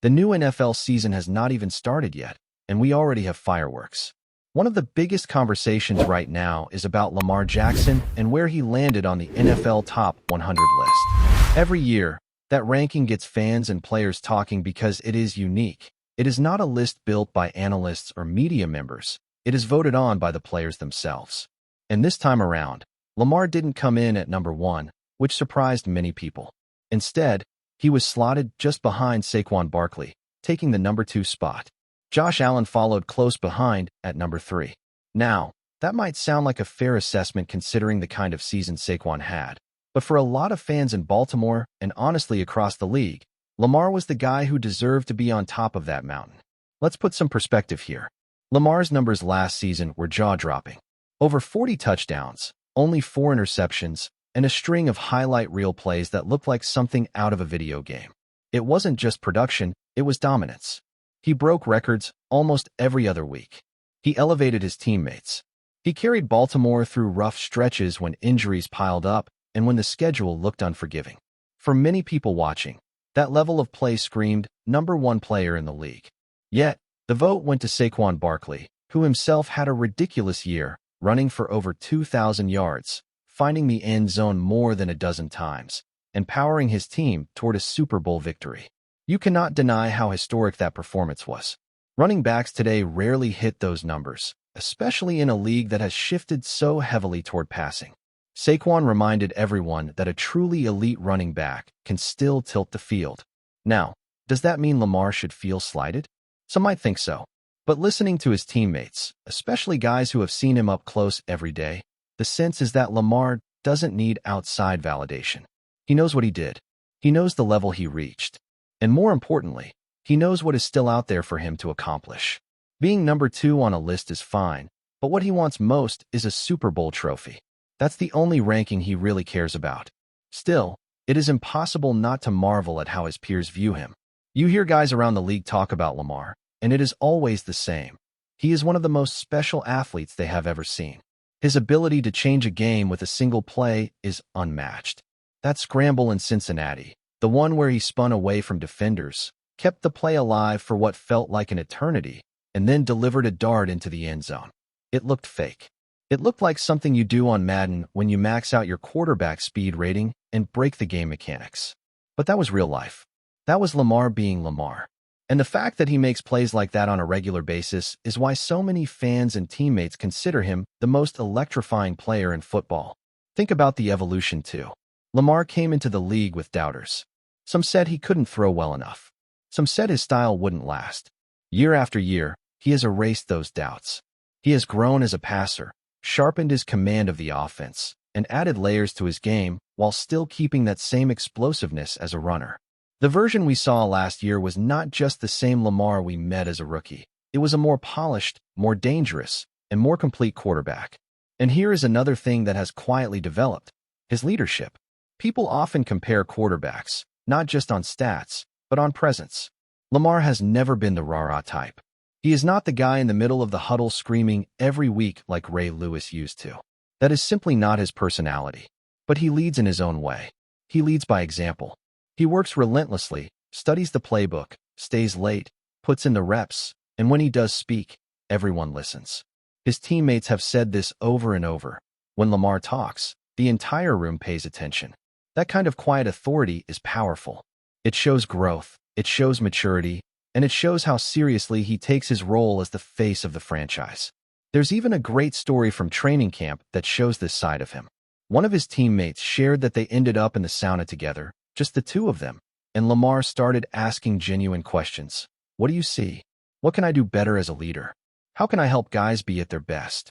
The new NFL season has not even started yet, and we already have fireworks. One of the biggest conversations right now is about Lamar Jackson and where he landed on the NFL Top 100 list. Every year, that ranking gets fans and players talking because it is unique. It is not a list built by analysts or media members. It is voted on by the players themselves. And this time around, Lamar didn't come in at number 1, which surprised many people. Instead, he was slotted just behind Saquon Barkley, taking the number 2 spot. Josh Allen followed close behind at number 3. Now, that might sound like a fair assessment considering the kind of season Saquon had. But for a lot of fans in Baltimore, and honestly across the league, Lamar was the guy who deserved to be on top of that mountain. Let's put some perspective here. Lamar's numbers last season were jaw-dropping. Over 40 touchdowns, only 4 interceptions, and a string of highlight reel plays that looked like something out of a video game. It wasn't just production, it was dominance. He broke records almost every other week. He elevated his teammates. He carried Baltimore through rough stretches when injuries piled up and when the schedule looked unforgiving. For many people watching, that level of play screamed number 1 player in the league. Yet, the vote went to Saquon Barkley, who himself had a ridiculous year, running for over 2,000 yards, finding the end zone more than a dozen times, and powering his team toward a Super Bowl victory. You cannot deny how historic that performance was. Running backs today rarely hit those numbers, especially in a league that has shifted so heavily toward passing. Saquon reminded everyone that a truly elite running back can still tilt the field. Now, does that mean Lamar should feel slighted? Some might think so. But listening to his teammates, especially guys who have seen him up close every day, the sense is that Lamar doesn't need outside validation. He knows what he did. He knows the level he reached. And more importantly, he knows what is still out there for him to accomplish. Being number 2 on a list is fine, but what he wants most is a Super Bowl trophy. That's the only ranking he really cares about. Still, it is impossible not to marvel at how his peers view him. You hear guys around the league talk about Lamar, and it is always the same. He is one of the most special athletes they have ever seen. His ability to change a game with a single play is unmatched. That scramble in Cincinnati, the one where he spun away from defenders, kept the play alive for what felt like an eternity, and then delivered a dart into the end zone. It looked fake. It looked like something you do on Madden when you max out your quarterback speed rating and break the game mechanics. But that was real life. That was Lamar being Lamar. And the fact that he makes plays like that on a regular basis is why so many fans and teammates consider him the most electrifying player in football. Think about the evolution too. Lamar came into the league with doubters. Some said he couldn't throw well enough. Some said his style wouldn't last. Year after year, he has erased those doubts. He has grown as a passer, sharpened his command of the offense, and added layers to his game while still keeping that same explosiveness as a runner. The version we saw last year was not just the same Lamar we met as a rookie. It was a more polished, more dangerous, and more complete quarterback. And here is another thing that has quietly developed: his leadership. People often compare quarterbacks, not just on stats, but on presence. Lamar has never been the rah-rah type. He is not the guy in the middle of the huddle screaming every week like Ray Lewis used to. That is simply not his personality. But he leads in his own way. He leads by example. He works relentlessly, studies the playbook, stays late, puts in the reps, and when he does speak, everyone listens. His teammates have said this over and over. When Lamar talks, the entire room pays attention. That kind of quiet authority is powerful. It shows growth, it shows maturity, and it shows how seriously he takes his role as the face of the franchise. There's even a great story from training camp that shows this side of him. One of his teammates shared that they ended up in the sauna together, just the two of them, and Lamar started asking genuine questions. What do you see? What can I do better as a leader? How can I help guys be at their best?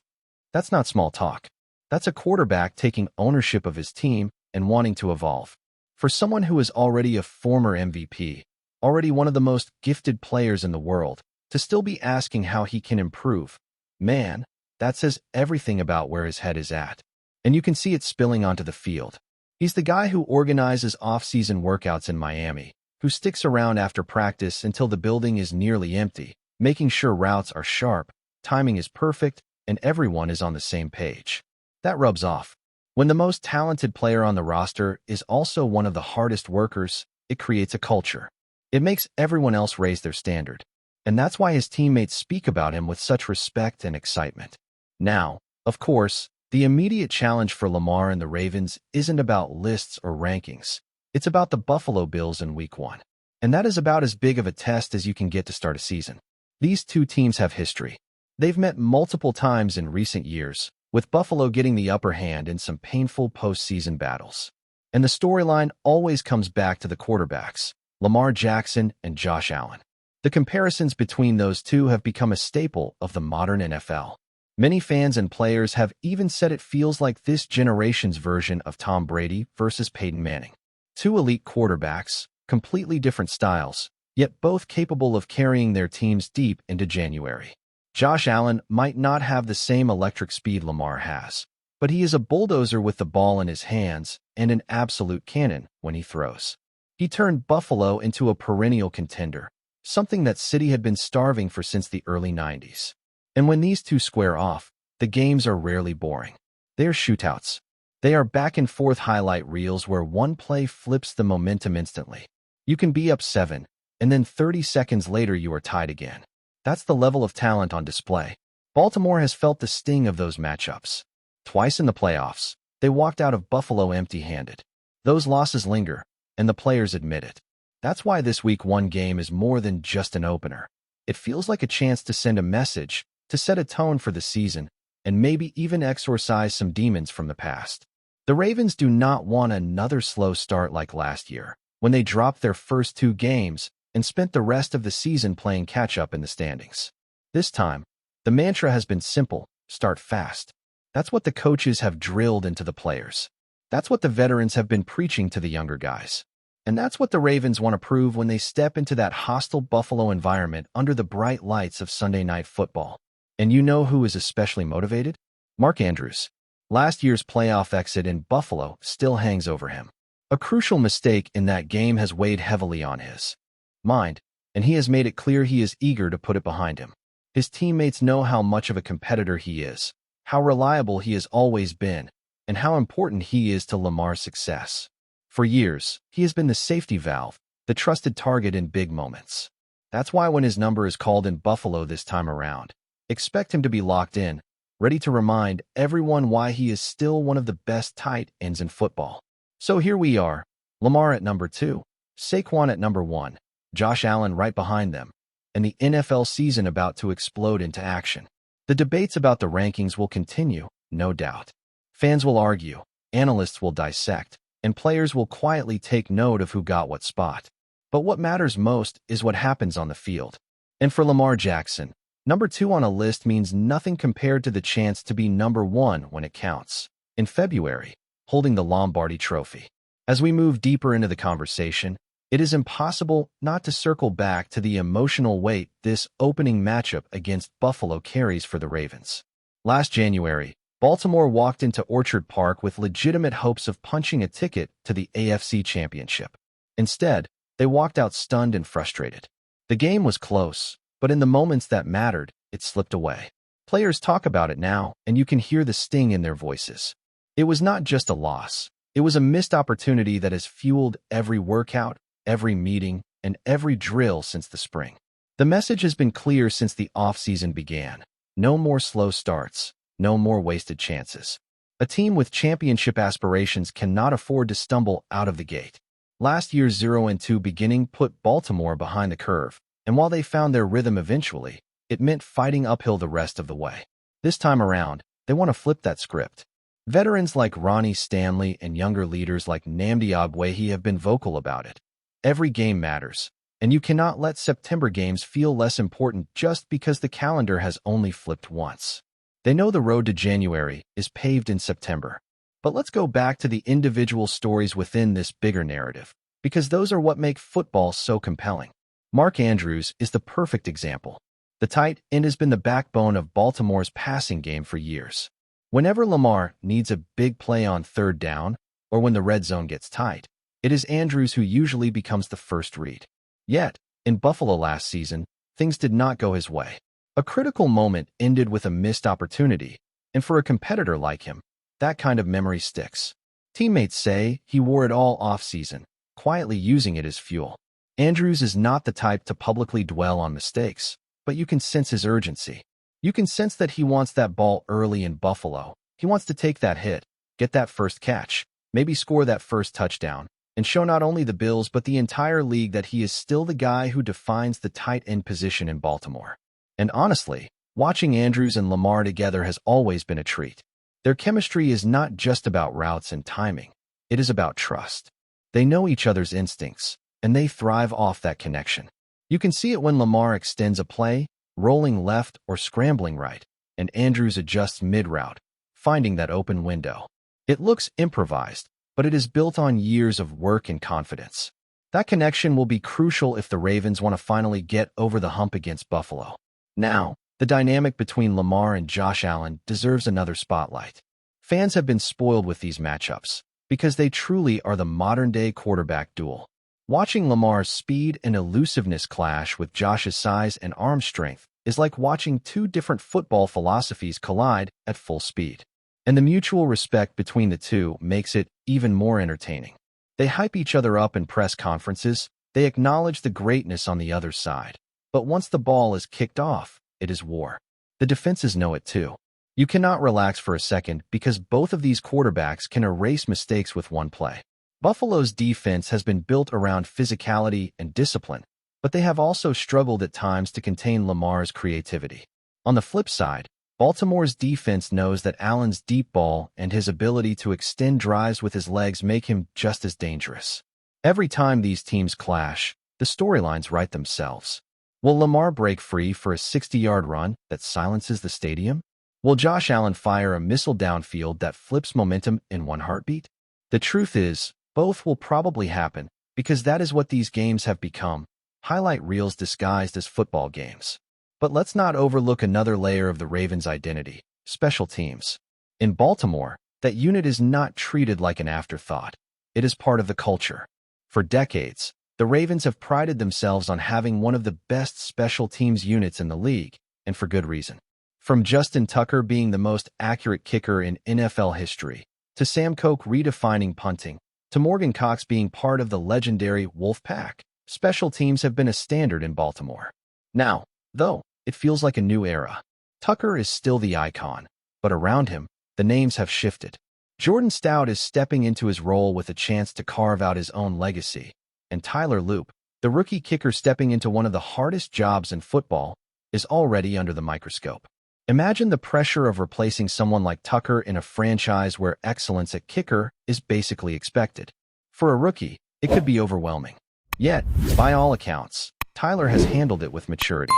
That's not small talk. That's a quarterback taking ownership of his team and wanting to evolve. For someone who is already a former MVP, already one of the most gifted players in the world, to still be asking how he can improve, man, that says everything about where his head is at. And you can see it spilling onto the field. He's the guy who organizes off-season workouts in Miami, who sticks around after practice until the building is nearly empty, making sure routes are sharp, timing is perfect, and everyone is on the same page. That rubs off. When the most talented player on the roster is also one of the hardest workers, it creates a culture. It makes everyone else raise their standard. And that's why his teammates speak about him with such respect and excitement. Now, of course, the immediate challenge for Lamar and the Ravens isn't about lists or rankings. It's about the Buffalo Bills in Week 1. And that is about as big of a test as you can get to start a season. These two teams have history. They've met multiple times in recent years, with Buffalo getting the upper hand in some painful postseason battles. And the storyline always comes back to the quarterbacks, Lamar Jackson and Josh Allen. The comparisons between those two have become a staple of the modern NFL. Many fans and players have even said it feels like this generation's version of Tom Brady versus Peyton Manning. Two elite quarterbacks, completely different styles, yet both capable of carrying their teams deep into January. Josh Allen might not have the same electric speed Lamar has, but he is a bulldozer with the ball in his hands and an absolute cannon when he throws. He turned Buffalo into a perennial contender, something that city had been starving for since the early 90s. And when these two square off, the games are rarely boring. They are shootouts. They are back-and-forth highlight reels where one play flips the momentum instantly. You can be up 7, and then 30 seconds later you are tied again. That's the level of talent on display. Baltimore has felt the sting of those matchups. Twice in the playoffs, they walked out of Buffalo empty-handed. Those losses linger, and the players admit it. That's why this Week 1 game is more than just an opener. It feels like a chance to send a message, to set a tone for the season, and maybe even exorcise some demons from the past. The Ravens do not want another slow start like last year, when they dropped their first 2 games and spent the rest of the season playing catch-up in the standings. This time, the mantra has been simple: start fast. That's what the coaches have drilled into the players. That's what the veterans have been preaching to the younger guys. And that's what the Ravens want to prove when they step into that hostile Buffalo environment under the bright lights of Sunday Night Football. And you know who is especially motivated? Mark Andrews. Last year's playoff exit in Buffalo still hangs over him. A crucial mistake in that game has weighed heavily on his mind, and he has made it clear he is eager to put it behind him. His teammates know how much of a competitor he is, how reliable he has always been, and how important he is to Lamar's success. For years, he has been the safety valve, the trusted target in big moments. That's why when his number is called in Buffalo this time around, expect him to be locked in, ready to remind everyone why he is still one of the best tight ends in football. So here we are, Lamar at number 2, Saquon at number 1, Josh Allen right behind them, and the NFL season about to explode into action. The debates about the rankings will continue, no doubt. Fans will argue, analysts will dissect, and players will quietly take note of who got what spot. But what matters most is what happens on the field. And for Lamar Jackson, number 2 on a list means nothing compared to the chance to be number 1 when it counts. In February, holding the Lombardi Trophy. As we move deeper into the conversation, it is impossible not to circle back to the emotional weight this opening matchup against Buffalo carries for the Ravens. Last January, Baltimore walked into Orchard Park with legitimate hopes of punching a ticket to the AFC Championship. Instead, they walked out stunned and frustrated. The game was close, but in the moments that mattered, it slipped away. Players talk about it now, and you can hear the sting in their voices. It was not just a loss. It was a missed opportunity that has fueled every workout, every meeting, and every drill since the spring. The message has been clear since the offseason began. No more slow starts. No more wasted chances. A team with championship aspirations cannot afford to stumble out of the gate. Last year's 0-2 beginning put Baltimore behind the curve, and while they found their rhythm eventually, it meant fighting uphill the rest of the way. This time around, they want to flip that script. Veterans like Ronnie Stanley and younger leaders like Nnamdi Agbuehi have been vocal about it. Every game matters, and you cannot let September games feel less important just because the calendar has only flipped once. They know the road to January is paved in September. But let's go back to the individual stories within this bigger narrative, because those are what make football so compelling. Mark Andrews is the perfect example. The tight end has been the backbone of Baltimore's passing game for years. Whenever Lamar needs a big play on third down, or when the red zone gets tight, it is Andrews who usually becomes the first read. Yet, in Buffalo last season, things did not go his way. A critical moment ended with a missed opportunity, and for a competitor like him, that kind of memory sticks. Teammates say he wore it all off-season, quietly using it as fuel. Andrews is not the type to publicly dwell on mistakes, but you can sense his urgency. You can sense that he wants that ball early in Buffalo. He wants to take that hit, get that first catch, maybe score that first touchdown, and show not only the Bills but the entire league that he is still the guy who defines the tight end position in Baltimore. And honestly, watching Andrews and Lamar together has always been a treat. Their chemistry is not just about routes and timing. It is about trust. They know each other's instincts, and they thrive off that connection. You can see it when Lamar extends a play, rolling left or scrambling right, and Andrews adjusts mid-route, finding that open window. It looks improvised, but it is built on years of work and confidence. That connection will be crucial if the Ravens want to finally get over the hump against Buffalo. Now, the dynamic between Lamar and Josh Allen deserves another spotlight. Fans have been spoiled with these matchups because they truly are the modern-day quarterback duel. Watching Lamar's speed and elusiveness clash with Josh's size and arm strength is like watching two different football philosophies collide at full speed. And the mutual respect between the two makes it even more entertaining. They hype each other up in press conferences, they acknowledge the greatness on the other side. But once the ball is kicked off, it is war. The defenses know it too. You cannot relax for a second because both of these quarterbacks can erase mistakes with one play. Buffalo's defense has been built around physicality and discipline, but they have also struggled at times to contain Lamar's creativity. On the flip side, Baltimore's defense knows that Allen's deep ball and his ability to extend drives with his legs make him just as dangerous. Every time these teams clash, the storylines write themselves. Will Lamar break free for a 60-yard run that silences the stadium? Will Josh Allen fire a missile downfield that flips momentum in one heartbeat? The truth is, both will probably happen because that is what these games have become, highlight reels disguised as football games. But let's not overlook another layer of the Ravens' identity, special teams. In Baltimore, that unit is not treated like an afterthought. It is part of the culture. For decades, the Ravens have prided themselves on having one of the best special teams units in the league, and for good reason. From Justin Tucker being the most accurate kicker in NFL history, to Sam Koch redefining punting, to Morgan Cox being part of the legendary Wolf Pack, special teams have been a standard in Baltimore. Now, though, it feels like a new era. Tucker is still the icon, but around him, the names have shifted. Jordan Stout is stepping into his role with a chance to carve out his own legacy, and Tyler Loop, the rookie kicker stepping into one of the hardest jobs in football, is already under the microscope. Imagine the pressure of replacing someone like Tucker in a franchise where excellence at kicker is basically expected. For a rookie, it could be overwhelming. Yet, by all accounts, Tyler has handled it with maturity.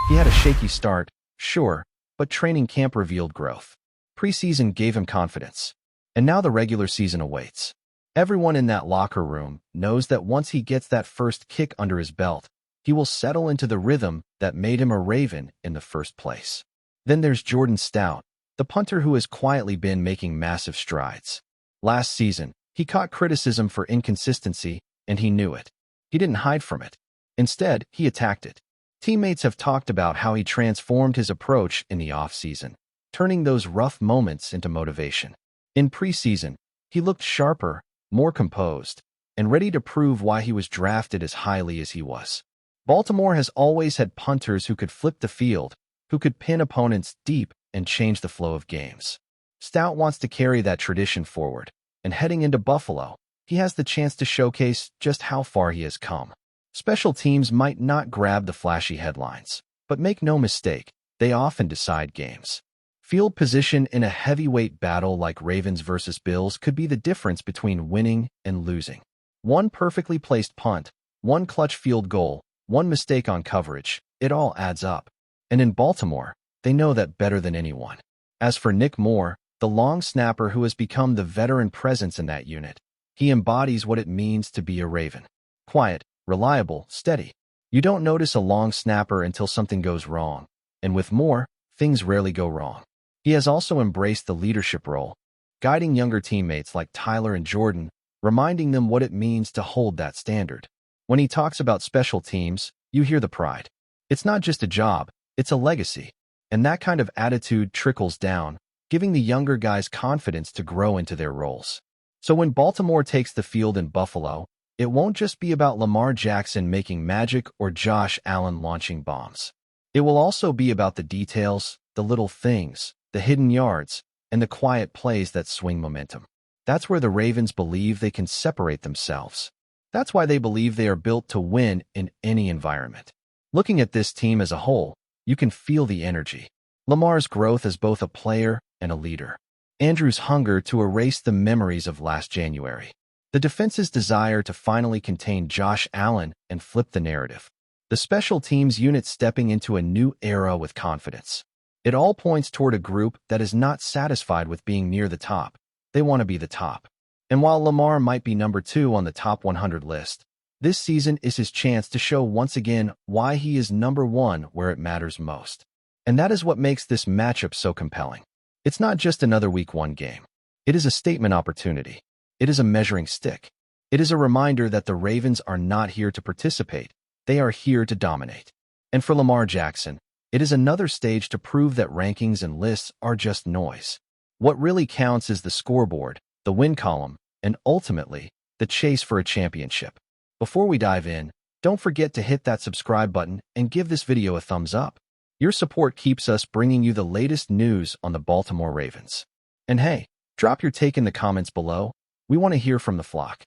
He had a shaky start, sure, but training camp revealed growth. Preseason gave him confidence. And now the regular season awaits. Everyone in that locker room knows that once he gets that first kick under his belt, he will settle into the rhythm that made him a Raven in the first place. Then there's Jordan Stout, the punter who has quietly been making massive strides. Last season, he caught criticism for inconsistency, and he knew it. He didn't hide from it. Instead, he attacked it. Teammates have talked about how he transformed his approach in the offseason, turning those rough moments into motivation. In preseason, he looked sharper, more composed, and ready to prove why he was drafted as highly as he was. Baltimore has always had punters who could flip the field, who could pin opponents deep and change the flow of games. Stout wants to carry that tradition forward, and heading into Buffalo, he has the chance to showcase just how far he has come. Special teams might not grab the flashy headlines, but make no mistake, they often decide games. Field position in a heavyweight battle like Ravens versus Bills could be the difference between winning and losing. One perfectly placed punt, one clutch field goal, one mistake on coverage, it all adds up. And in Baltimore, they know that better than anyone. As for Nick Moore, the long snapper who has become the veteran presence in that unit, he embodies what it means to be a Raven. Quiet, reliable, steady. You don't notice a long snapper until something goes wrong. And with Moore, things rarely go wrong. He has also embraced the leadership role, guiding younger teammates like Tyler and Jordan, reminding them what it means to hold that standard. When he talks about special teams, you hear the pride. It's not just a job, it's a legacy. And that kind of attitude trickles down, giving the younger guys confidence to grow into their roles. So when Baltimore takes the field in Buffalo, It won't just be about Lamar Jackson making magic or Josh Allen launching bombs. It will also be about the details, the little things, the hidden yards, and the quiet plays that swing momentum. That's where the Ravens believe they can separate themselves. That's why they believe they are built to win in any environment. Looking at this team as a whole, you can feel the energy. Lamar's growth as both a player and a leader. Andrew's hunger to erase the memories of last January. The defense's desire to finally contain Josh Allen and flip the narrative. The special teams unit stepping into a new era with confidence. It all points toward a group that is not satisfied with being near the top. They want to be the top. And while Lamar might be number 2 on the top 100 list, this season is his chance to show once again why he is number 1 where it matters most. And that is what makes this matchup so compelling. It's not just another Week 1 game. It is a statement opportunity. It is a measuring stick. It is a reminder that the Ravens are not here to participate. They are here to dominate. And for Lamar Jackson, it is another stage to prove that rankings and lists are just noise. What really counts is the scoreboard, the win column, and ultimately, the chase for a championship. Before we dive in, don't forget to hit that subscribe button and give this video a thumbs up. Your support keeps us bringing you the latest news on the Baltimore Ravens. And hey, drop your take in the comments below. We want to hear from the flock.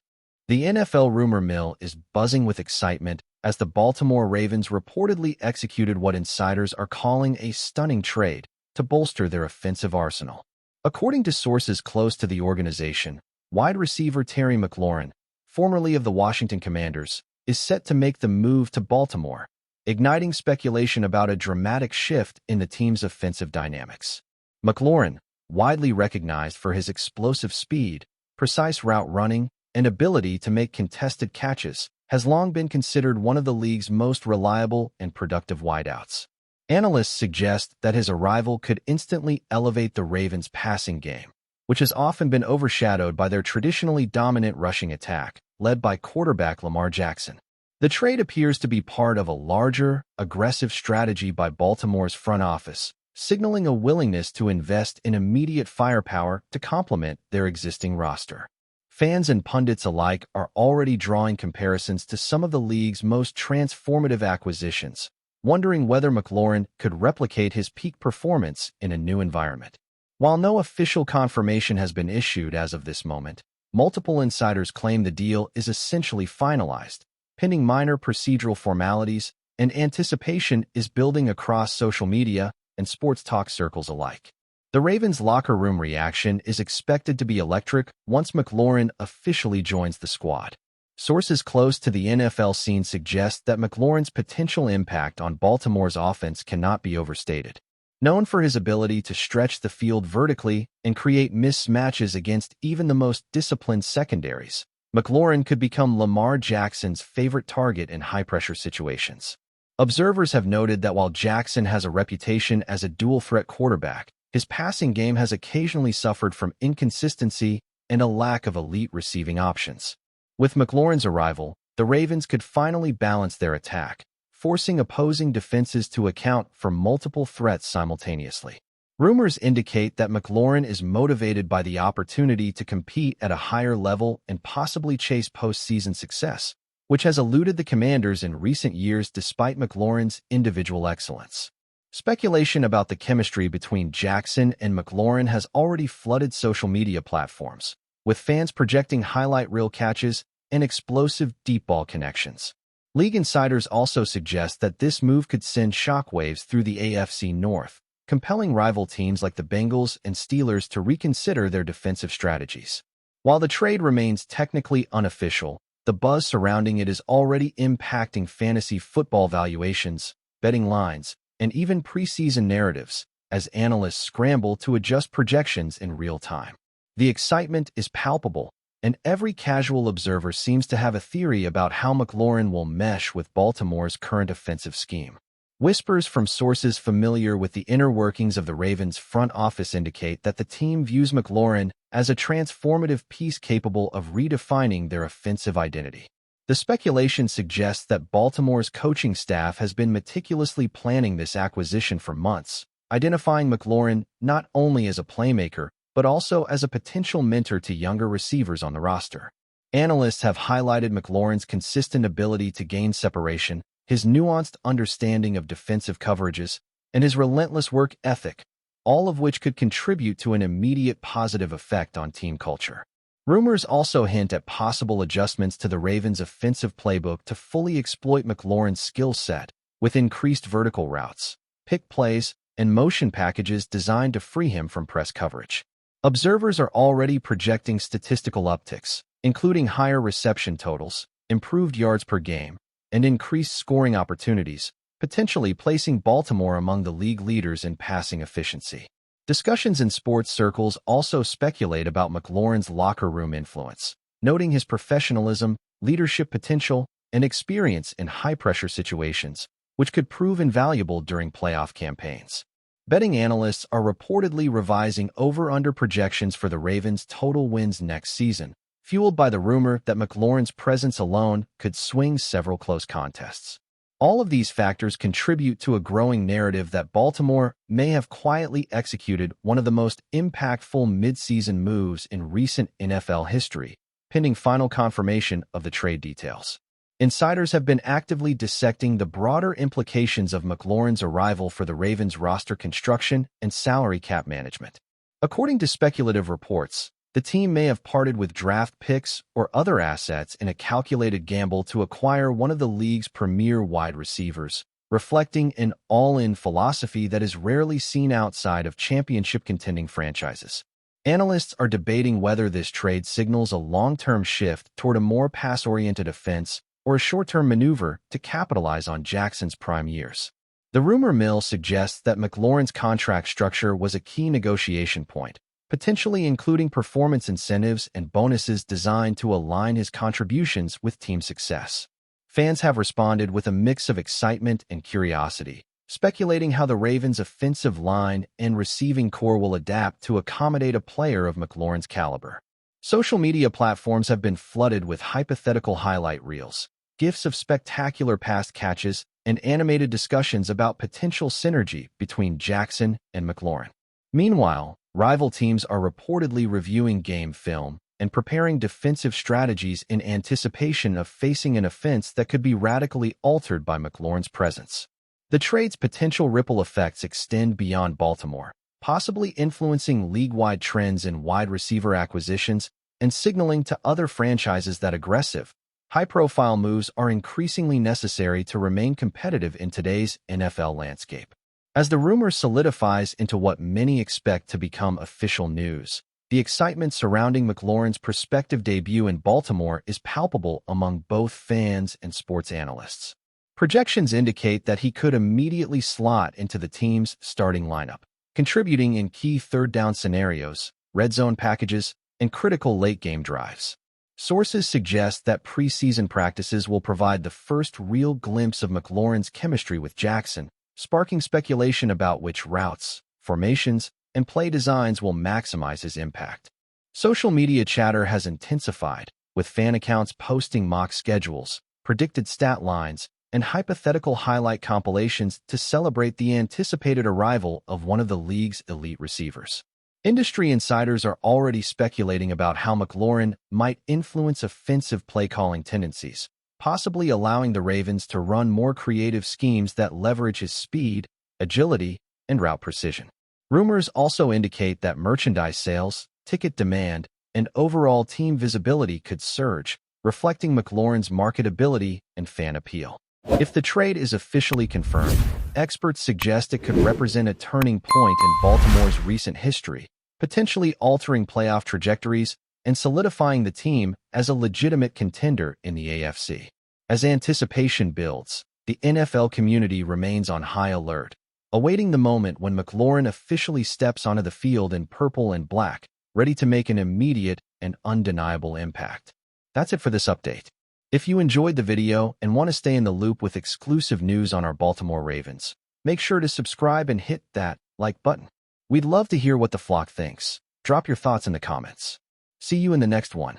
The NFL rumor mill is buzzing with excitement as the Baltimore Ravens reportedly executed what insiders are calling a stunning trade to bolster their offensive arsenal. According to sources close to the organization, wide receiver Terry McLaurin, formerly of the Washington Commanders, is set to make the move to Baltimore, igniting speculation about a dramatic shift in the team's offensive dynamics. McLaurin, widely recognized for his explosive speed, precise route running, and ability to make contested catches, has long been considered one of the league's most reliable and productive wideouts. Analysts suggest that his arrival could instantly elevate the Ravens' passing game, which has often been overshadowed by their traditionally dominant rushing attack, led by quarterback Lamar Jackson. The trade appears to be part of a larger, aggressive strategy by Baltimore's front office, signaling a willingness to invest in immediate firepower to complement their existing roster. Fans and pundits alike are already drawing comparisons to some of the league's most transformative acquisitions, wondering whether McLaurin could replicate his peak performance in a new environment. While no official confirmation has been issued as of this moment, multiple insiders claim the deal is essentially finalized, pending minor procedural formalities, and anticipation is building across social media and sports talk circles alike. The Ravens' locker room reaction is expected to be electric once McLaurin officially joins the squad. Sources close to the NFL scene suggest that McLaurin's potential impact on Baltimore's offense cannot be overstated. Known for his ability to stretch the field vertically and create mismatches against even the most disciplined secondaries, McLaurin could become Lamar Jackson's favorite target in high-pressure situations. Observers have noted that while Jackson has a reputation as a dual-threat quarterback, his passing game has occasionally suffered from inconsistency and a lack of elite receiving options. With McLaurin's arrival, the Ravens could finally balance their attack, forcing opposing defenses to account for multiple threats simultaneously. Rumors indicate that McLaurin is motivated by the opportunity to compete at a higher level and possibly chase postseason success, which has eluded the Commanders in recent years despite McLaurin's individual excellence. Speculation about the chemistry between Jackson and McLaurin has already flooded social media platforms, with fans projecting highlight reel catches and explosive deep ball connections. League insiders also suggest that this move could send shockwaves through the AFC North, compelling rival teams like the Bengals and Steelers to reconsider their defensive strategies. While the trade remains technically unofficial, the buzz surrounding it is already impacting fantasy football valuations, betting lines, and even preseason narratives, as analysts scramble to adjust projections in real time. The excitement is palpable, and every casual observer seems to have a theory about how McLaurin will mesh with Baltimore's current offensive scheme. Whispers from sources familiar with the inner workings of the Ravens' front office indicate that the team views McLaurin as a transformative piece capable of redefining their offensive identity. The speculation suggests that Baltimore's coaching staff has been meticulously planning this acquisition for months, identifying McLaurin not only as a playmaker, but also as a potential mentor to younger receivers on the roster. Analysts have highlighted McLaurin's consistent ability to gain separation, his nuanced understanding of defensive coverages, and his relentless work ethic, all of which could contribute to an immediate positive effect on team culture. Rumors also hint at possible adjustments to the Ravens' offensive playbook to fully exploit McLaurin's skill set, with increased vertical routes, pick plays, and motion packages designed to free him from press coverage. Observers are already projecting statistical upticks, including higher reception totals, improved yards per game, and increased scoring opportunities, potentially placing Baltimore among the league leaders in passing efficiency. Discussions in sports circles also speculate about McLaurin's locker room influence, noting his professionalism, leadership potential, and experience in high-pressure situations, which could prove invaluable during playoff campaigns. Betting analysts are reportedly revising over-under projections for the Ravens' total wins next season, fueled by the rumor that McLaurin's presence alone could swing several close contests. All of these factors contribute to a growing narrative that Baltimore may have quietly executed one of the most impactful midseason moves in recent NFL history, pending final confirmation of the trade details. Insiders have been actively dissecting the broader implications of McLaurin's arrival for the Ravens' roster construction and salary cap management. According to speculative reports, the team may have parted with draft picks or other assets in a calculated gamble to acquire one of the league's premier wide receivers, reflecting an all-in philosophy that is rarely seen outside of championship-contending franchises. Analysts are debating whether this trade signals a long-term shift toward a more pass-oriented offense or a short-term maneuver to capitalize on Jackson's prime years. The rumor mill suggests that McLaurin's contract structure was a key negotiation point, potentially including performance incentives and bonuses designed to align his contributions with team success. Fans have responded with a mix of excitement and curiosity, speculating how the Ravens' offensive line and receiving core will adapt to accommodate a player of McLaurin's caliber. Social media platforms have been flooded with hypothetical highlight reels, gifs of spectacular past catches, and animated discussions about potential synergy between Jackson and McLaurin. Meanwhile, rival teams are reportedly reviewing game film and preparing defensive strategies in anticipation of facing an offense that could be radically altered by McLaurin's presence. The trade's potential ripple effects extend beyond Baltimore, possibly influencing league-wide trends in wide receiver acquisitions and signaling to other franchises that aggressive, high-profile moves are increasingly necessary to remain competitive in today's NFL landscape. As the rumor solidifies into what many expect to become official news, the excitement surrounding McLaurin's prospective debut in Baltimore is palpable among both fans and sports analysts. Projections indicate that he could immediately slot into the team's starting lineup, contributing in key third-down scenarios, red zone packages, and critical late-game drives. Sources suggest that preseason practices will provide the first real glimpse of McLaurin's chemistry with Jackson, sparking speculation about which routes, formations, and play designs will maximize his impact. Social media chatter has intensified, with fan accounts posting mock schedules, predicted stat lines, and hypothetical highlight compilations to celebrate the anticipated arrival of one of the league's elite receivers. Industry insiders are already speculating about how McLaurin might influence offensive play-calling tendencies, possibly allowing the Ravens to run more creative schemes that leverage his speed, agility, and route precision. Rumors also indicate that merchandise sales, ticket demand, and overall team visibility could surge, reflecting McLaurin's marketability and fan appeal. If the trade is officially confirmed, experts suggest it could represent a turning point in Baltimore's recent history, potentially altering playoff trajectories and solidifying the team as a legitimate contender in the AFC. As anticipation builds, the NFL community remains on high alert, awaiting the moment when McLaurin officially steps onto the field in purple and black, ready to make an immediate and undeniable impact. That's it for this update. If you enjoyed the video and want to stay in the loop with exclusive news on our Baltimore Ravens, make sure to subscribe and hit that like button. We'd love to hear what the flock thinks. Drop your thoughts in the comments. See you in the next one.